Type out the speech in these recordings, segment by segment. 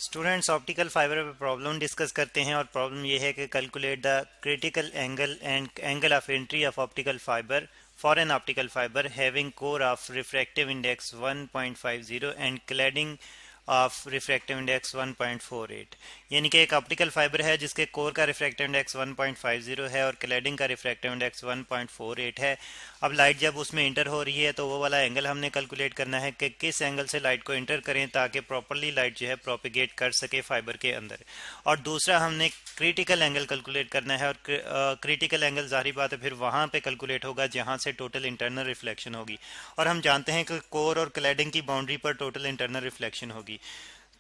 Students optical fibre पे problem discuss करते हैं और प्रॉब्लम ये है कि calculate the critical angle and angle of entry of optical fibre for an optical fibre having core of refractive index 1.50 and cladding of refractive index 1.48। यानी कि एक ऑप्टिकल फाइबर है जिसके कोर का रिफ्रैक्टिव इंडेक्स 1.50 है और क्लैडिंग का refractive index 1.48 है। अब लाइट जब उसमें इंटर हो रही है तो वो वाला एंगल हमने कैलकुलेट करना है कि किस एंगल से लाइट को इंटर करें ताकि प्रॉपरली लाइट जो है प्रोपिगेट कर सके फाइबर के अंदर। और दूसरा हमने क्रिटिकल एंगल कैलकुलेट करना है और क्रिटिकल एंगल जाहिर बात है फिर वहाँ पे कैलकुलेट होगा जहाँ से टोटल इंटरनल रिफ्लेक्शन होगी। और हम जानते हैं कि कोर और क्लैडिंग की बाउंड्री पर टोटल इंटरनल रिफ्लेक्शन होगी।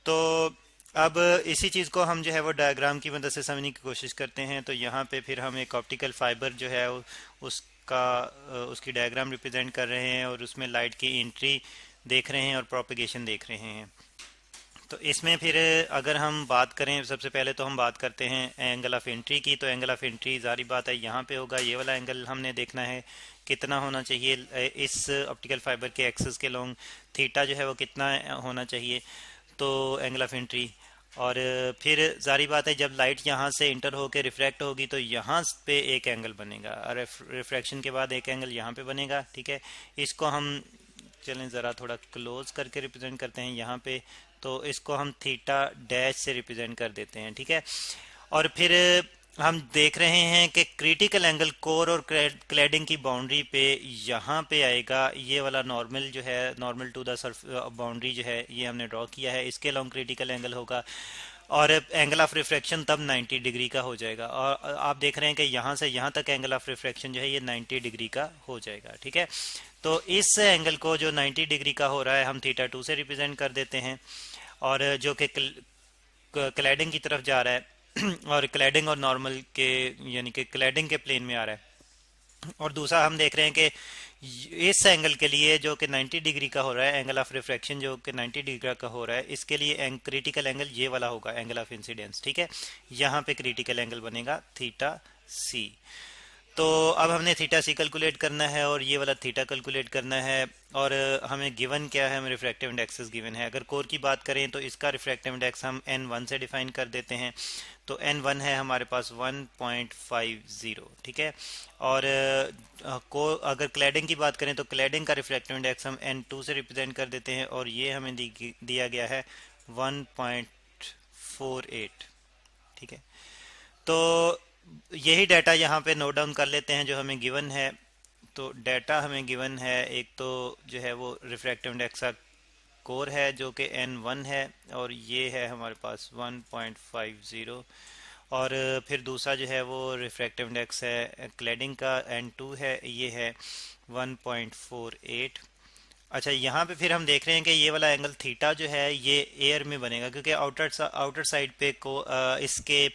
तो अब इसी चीज़ को हम जो है वो डायग्राम की मदद से समझने की कोशिश करते हैं। तो यहाँ पे फिर हम एक ऑप्टिकल फाइबर जो है उसका उसकी डायग्राम रिप्रेजेंट कर रहे हैं और उसमें लाइट की एंट्री देख रहे हैं और प्रोपिगेशन देख रहे हैं। तो इसमें फिर अगर हम बात करें सबसे पहले तो हम बात करते हैं एंगल ऑफ एंट्री की। तो एंगल ऑफ एंट्री जारी बात है यहाँ पे होगा, ये वाला एंगल हमने देखना है कितना होना चाहिए इस ऑप्टिकल फाइबर के एक्सिस के लॉन्ग, थीटा जो है वो कितना होना चाहिए। तो एंगल ऑफ एंट्री और फिर जारी बात है जब लाइट यहाँ से इंटर होकर रिफ्रैक्ट होगी तो यहाँ पे एक एंगल बनेगा और रिफ्रैक्शन के बाद एक एंगल यहाँ पे बनेगा। ठीक है, इसको हम चलें ज़रा थोड़ा क्लोज करके रिप्रेजेंट करते हैं यहाँ पे। तो इसको हम थीटा डैश से रिप्रेजेंट कर देते हैं। ठीक है, और फिर हम देख रहे हैं कि क्रिटिकल एंगल कोर और क्लैडिंग की बाउंड्री पे यहाँ पे आएगा। ये वाला नॉर्मल जो है, नॉर्मल टू द बाउंड्री जो है ये हमने ड्रॉ किया है, इसके लॉन्ग क्रिटिकल एंगल होगा और एंगल ऑफ रिफ्रैक्शन तब 90 डिग्री का हो जाएगा। और आप देख रहे हैं कि यहाँ से यहाँ तक एंगल ऑफ रिफ्रैक्शन जो है ये 90 डिग्री का हो जाएगा। ठीक है, तो इस एंगल को जो 90 डिग्री का हो रहा है हम थीटा 2 से रिप्रेजेंट कर देते हैं और जो कि क्लैडिंग की तरफ जा रहा है और क्लैडिंग और नॉर्मल के यानी कि क्लैडिंग के प्लेन में आ रहा है। और दूसरा हम देख रहे हैं कि इस एंगल के लिए जो कि 90 डिग्री का हो रहा है, एंगल ऑफ रिफ्रैक्शन जो कि 90 डिग्री का हो रहा है, इसके लिए क्रिटिकल एंगल ये वाला होगा, एंगल ऑफ इंसिडेंस। ठीक है, यहाँ पे क्रिटिकल एंगल बनेगा थीटा सी। तो अब हमने थीटा सी कैलकुलेट करना है और ये वाला थीटा कैलकुलेट करना है और हमें गिवन क्या है, हमें रिफ्रैक्टिव इंडेक्सेस गिवन है। अगर कोर की बात करें तो इसका रिफ्रैक्टिव इंडेक्स हम n1 से डिफाइन कर देते हैं। तो n1 है हमारे पास 1.50। ठीक है, और को अगर क्लैडिंग की बात करें तो क्लैडिंग का रिफ्रैक्टिव इंडेक्स हम n2 से रिप्रेजेंट कर देते हैं और ये हमें दिया गया है 1.48। ठीक है, तो यही डाटा यहाँ पे नोट डाउन कर लेते हैं जो हमें गिवन है। तो डाटा हमें गिवन है, एक तो जो है वो रिफ्रैक्टिव इंडेक्स का कोर है जो कि n1 है और ये है हमारे पास 1.50 और फिर दूसरा जो है वो रिफ्रैक्टिव इंडेक्स है क्लैडिंग का n2 है, ये है 1.48। अच्छा, यहाँ पे फिर हम देख रहे हैं कि ये वाला एंगल थीटा जो है ये एयर में बनेगा क्योंकि आउटर साइड पे को इसके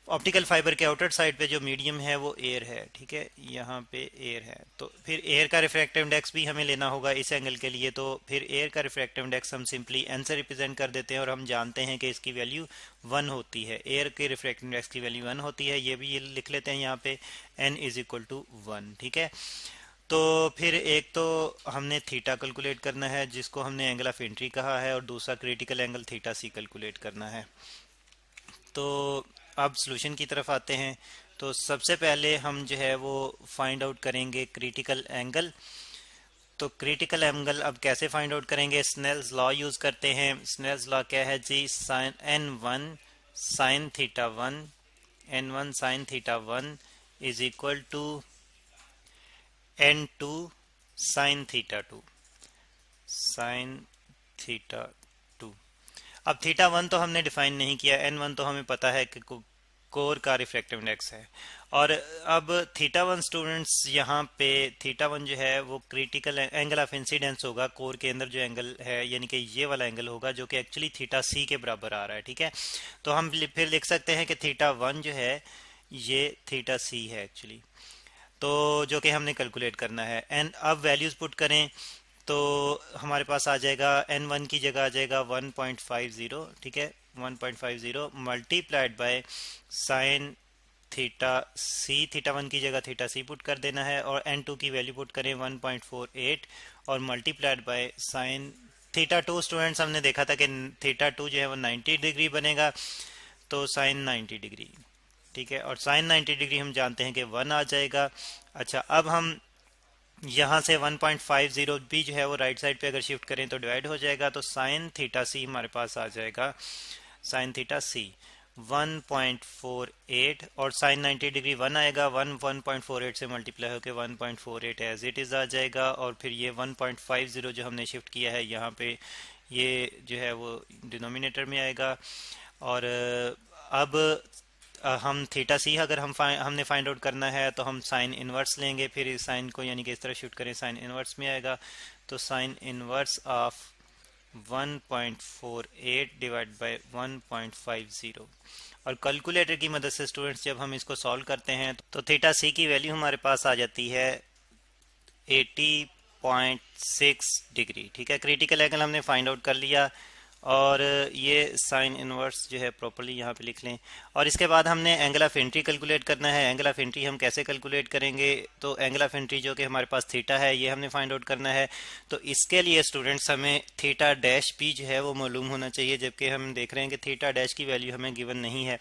ऑप्टिकल फाइबर के आउटर साइड पे जो मीडियम है वो एयर है। ठीक है, यहाँ पे एयर है तो फिर एयर का रिफ्रैक्टिव इंडेक्स भी हमें लेना होगा इस एंगल के लिए। तो फिर एयर का रिफ्रैक्टिव इंडेक्स हम सिंपली n से रिप्रेजेंट कर देते हैं और हम जानते हैं कि इसकी वैल्यू 1 होती है, एयर के रिफ्रैक्टिव इंडेक्स की वैल्यू 1 होती है। ये भी ये लिख लेते हैं यहाँ पे n इज इक्वल टू 1। ठीक है, तो फिर एक तो हमने थीटा कैलकुलेट करना है जिसको हमने एंगल ऑफ एंट्री कहा है और दूसरा क्रिटिकल एंगल थीटा सी कैलकुलेट करना है। तो अब सॉल्यूशन की तरफ आते हैं। तो सबसे पहले हम जो है वो फाइंड आउट करेंगे क्रिटिकल एंगल। तो क्रिटिकल एंगल अब कैसे फाइंड आउट करेंगे, स्नेल्स लॉ यूज करते हैं। स्नेल्स लॉ क्या है जी, sine n1 sine theta 1 n1 sine theta 1 is equal to n2 sine theta 2 sine theta 2। अब थीटा 1 तो हमने डिफाइन नहीं किया, n1 तो हमें पता है कि कोर का रिफ्रैक्टिव इंडेक्स है। और अब थीटा 1 स्टूडेंट्स यहाँ पे थीटा 1 जो है वो क्रिटिकल एंगल ऑफ इंसिडेंस होगा कोर के अंदर जो एंगल है, यानी कि ये वाला एंगल होगा जो कि एक्चुअली थीटा सी के बराबर आ रहा है। ठीक है, तो हम फिर लिख सकते हैं कि थीटा 1 जो है ये थीटा सी है एक्चुअली, तो जो कि हमने कैलकुलेट करना है। एंड अब वैल्यूज पुट करें तो हमारे पास आ जाएगा n1 की जगह आ जाएगा 1.50। ठीक है, 1.50 multiplied by sine theta C, theta 1 की जगह थीटा सी पुट कर देना है और n2 की वैल्यू पुट करें 1.48 और multiplied by sine theta two students हमने देखा था कि थीटा टू जो है वो 90 डिग्री बनेगा, तो साइन 90 डिग्री, ठीक है। और साइन 90 डिग्री हम जानते हैं कि 1 आ जाएगा। अच्छा, अब हम यहाँ से 1.50 भी जो है वो राइट साइड पे अगर शिफ्ट करें तो डिवाइड हो जाएगा, तो साइन थीटा सी हमारे पास आ जाएगा, साइन थीटा सी 1.48, और साइन 90 डिग्री 1 आएगा, 1.48 से मल्टीप्लाई होकर 1.48 एज इट इज़ आ जाएगा। और फिर ये 1.50 जो हमने शिफ्ट किया है यहाँ पे, ये जो है वो डिनोमिनेटर में आएगा। और अब हम थीटा सी अगर हमने फाइंड आउट करना है तो हम साइन इनवर्स लेंगे, फिर इस साइन को यानी कि इस तरह शिफ्ट करें, साइन इनवर्स में आएगा, तो sine inverse of 1.48 divide by 1.50। और कैलकुलेटर की मदद से स्टूडेंट्स जब हम इसको सॉल्व करते हैं तो थीटा सी की वैल्यू हमारे पास आ जाती है 80.6 डिग्री, ठीक है। क्रिटिकल एंगल हमने फाइंड आउट कर लिया, और ये साइन इनवर्स जो है प्रॉपर्ली यहाँ पे लिख लें। और इसके बाद हमने एंगल ऑफ एंट्री कैलकुलेट करना है। एंगल ऑफ एंट्री हम कैसे कैलकुलेट करेंगे, तो एंगल ऑफ एंट्री जो कि हमारे पास थीटा है ये हमने फाइंड आउट करना है। तो इसके लिए स्टूडेंट्स हमें थीटा डैश भी जो है वो मालूम होना चाहिए, जबकि हम देख रहे हैं कि थीटा डैश की वैल्यू हमें गिवन नहीं है।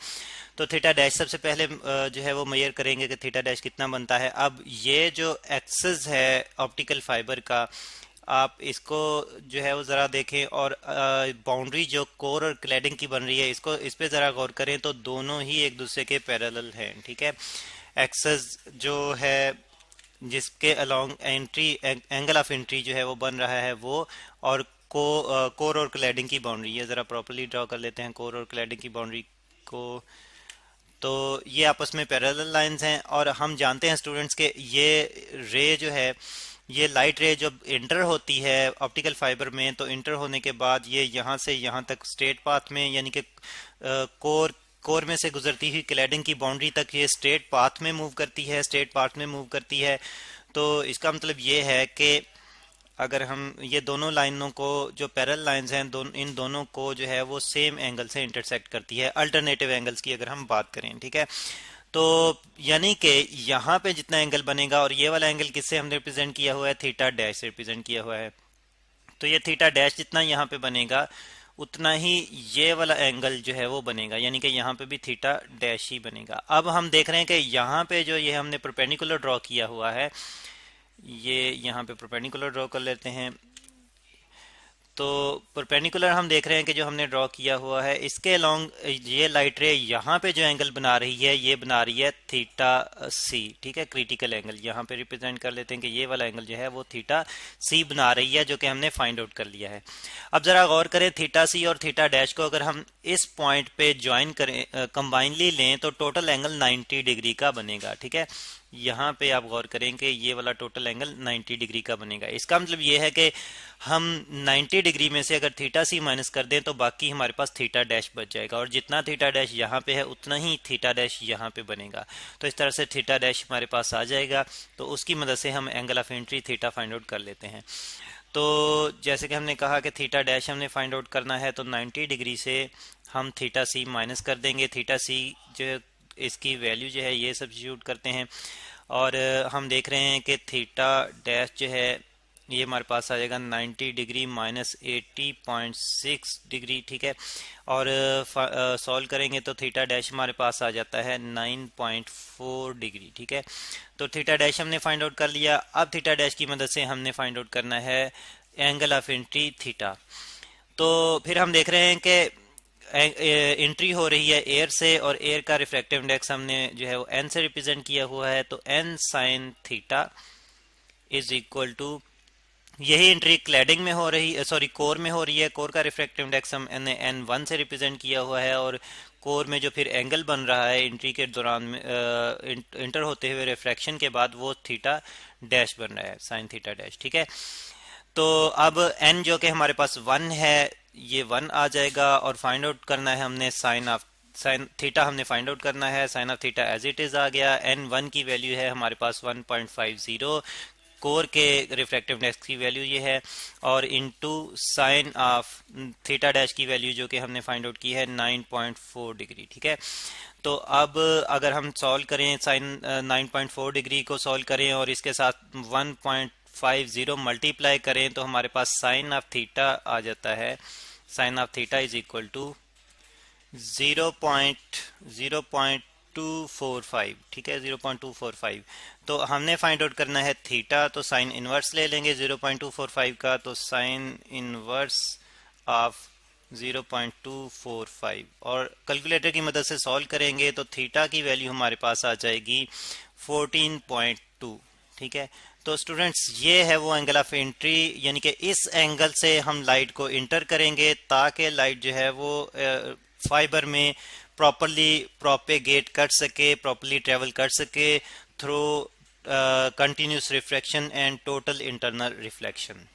तो थीटा डैश सबसे पहले जो है वो मेजर करेंगे कि थीटा डैश कितना बनता है। अब ये जो एक्सेस है ऑप्टिकल फाइबर का, आप इसको जो है वो ज़रा देखें, और बाउंड्री जो कोर और क्लैडिंग की बन रही है इसको इस पे ज़रा गौर करें, तो दोनों ही एक दूसरे के पैरेलल हैं, ठीक है। एक्सेस जो है जिसके along entry angle of entry जो है वो बन रहा है वो, और कोर और क्लैडिंग की बाउंड्री, ये ज़रा प्रॉपर्ली ड्रॉ कर लेते हैं कोर और क्लैडिंग की बाउंड्री को। तो ये आपस में पैरेलल लाइंस हैं, और हम जानते हैं स्टूडेंट्स के ये रे जो है, ये लाइट रे जब इंटर होती है ऑप्टिकल फाइबर में, तो इंटर होने के बाद ये यहाँ से यहाँ तक स्ट्रेट पाथ में, यानी कि कोर में से गुजरती हुई क्लैडिंग की बाउंड्री तक ये स्ट्रेट पाथ में मूव करती है, स्ट्रेट पाथ में मूव करती है। तो इसका मतलब ये है कि अगर हम ये दोनों लाइनों को जो पैरेलल लाइंस हैं इन दोनों को जो है वो सेम एंगल से इंटरसेक्ट करती है, अल्टरनेटिव एंगल्स की अगर हम बात करें, ठीक है। तो यानी कि यहाँ पे जितना एंगल बनेगा, और ये वाला एंगल किससे हमने रिप्रेजेंट किया हुआ है, थीटा डैश से रिप्रेजेंट किया हुआ है, तो ये थीटा डैश जितना यहाँ पे बनेगा उतना ही ये वाला एंगल जो है वो बनेगा, यानी कि यहाँ पे भी थीटा डैश ही बनेगा। अब हम देख रहे हैं कि यहाँ पे जो ये हमने परपेंडिकुलर ड्रॉ किया हुआ है, ये यहाँ पे परपेंडिकुलर ड्रॉ कर लेते हैं। तो परपेंडिकुलर हम देख रहे हैं कि जो हमने ड्रॉ किया हुआ है इसके अलोंग ये लाइट रे यहाँ पे जो एंगल बना रही है ये बना रही है थीटा सी, ठीक है। क्रिटिकल एंगल यहाँ पे रिप्रेजेंट कर लेते हैं कि ये वाला एंगल जो है वो थीटा सी बना रही है, जो कि हमने फाइंड आउट कर लिया है। अब जरा गौर करें, थीटा सी और थीटा डैश को अगर हम इस पॉइंट पे ज्वाइन करें, कंबाइनली लें, तो टोटल एंगल 90 डिग्री का बनेगा, ठीक है। यहाँ पे आप गौर करें कि ये वाला टोटल एंगल 90 डिग्री का बनेगा। इसका मतलब ये है कि हम 90 डिग्री में से अगर थीटा सी माइनस कर दें तो बाकी हमारे पास थीटा डैश बच जाएगा, और जितना थीटा डैश यहाँ पे है उतना ही थीटा डैश यहाँ पे बनेगा। तो इस तरह से थीटा डैश हमारे पास आ जाएगा, तो उसकी मदद से हम angle of entry theta find out कर लेते हैं। तो जैसे कि हमने कहा कि थीटा डैश हमने फाइंड आउट करना है, तो 90 डिग्री से हम थीटा सी माइनस कर देंगे। थीटा सी जो इसकी वैल्यू जो है ये सब्स्टिट्यूट करते हैं, और हम देख रहे हैं कि थीटा डैश जो है ये हमारे पास आ जाएगा 90 डिग्री माइनस 80.6 डिग्री, ठीक है। और सॉल्व करेंगे तो थीटा डैश हमारे पास आ जाता है 9.4 डिग्री, ठीक है। तो थीटा डैश हमने फाइंड आउट कर लिया। अब थीटा डैश की मदद से हमने फाइंड आउट करना है एंगल ऑफ एंट्री थीटा। तो फिर हम देख रहे हैं कि एंट्री हो रही है एयर से, और एयर का रिफ्रैक्टिव इंडेक्स हमने जो है वो एन से रिप्रेजेंट किया हुआ है, तो n sine theta is equal to, यही एंट्री क्लैडिंग में हो रही है, सॉरी कोर में हो रही है, कोर का रिफ्रैक्टिव इंडेक्स हम एन वन से रिप्रेजेंट किया हुआ है, और कोर में जो फिर एंगल बन रहा है एंट्री के दौरान में इंटर होते हुए रिफ्रैक्शन के बाद, वो थीटा डैश बन रहा है, साइन थीटा डैश, ठीक है। तो अब n जो कि हमारे पास 1 है, ये 1 आ जाएगा, और फाइंड आउट करना है हमने साइन थीटा हमने फाइंड आउट करना है। Sine of theta as it is आ गया। n1 की वैल्यू है हमारे पास 1.50, कोर के रिफ्रैक्टिव इंडेक्स की वैल्यू ये है, और into sine of theta dash की वैल्यू जो कि हमने फाइंड आउट की है 9.4 डिग्री, ठीक है। तो अब अगर हम सॉल्व करें साइन 9.4 डिग्री को सॉल्व करें और इसके साथ 0.50 मल्टीप्लाई करें तो हमारे पास साइन ऑफ थीटा आ जाता है। Sine of theta is equal to 0.0245, ठीक है, 0.245। तो हमने फाइंड आउट करना है थीटा, तो साइन इनवर्स ले लेंगे 0.245 का, तो साइन इनवर्स ऑफ 0.245 और कैलकुलेटर की मदद से सॉल्व करेंगे तो थीटा की वैल्यू हमारे पास आ जाएगी 14.2, ठीक है। तो स्टूडेंट्स ये है वो एंगल ऑफ एंट्री, यानी कि इस एंगल से हम लाइट को इंटर करेंगे ताकि लाइट जो है वो फाइबर में प्रॉपरली प्रोपेगेट कर सके, प्रॉपरली ट्रेवल कर सके through continuous refraction and total internal reflection.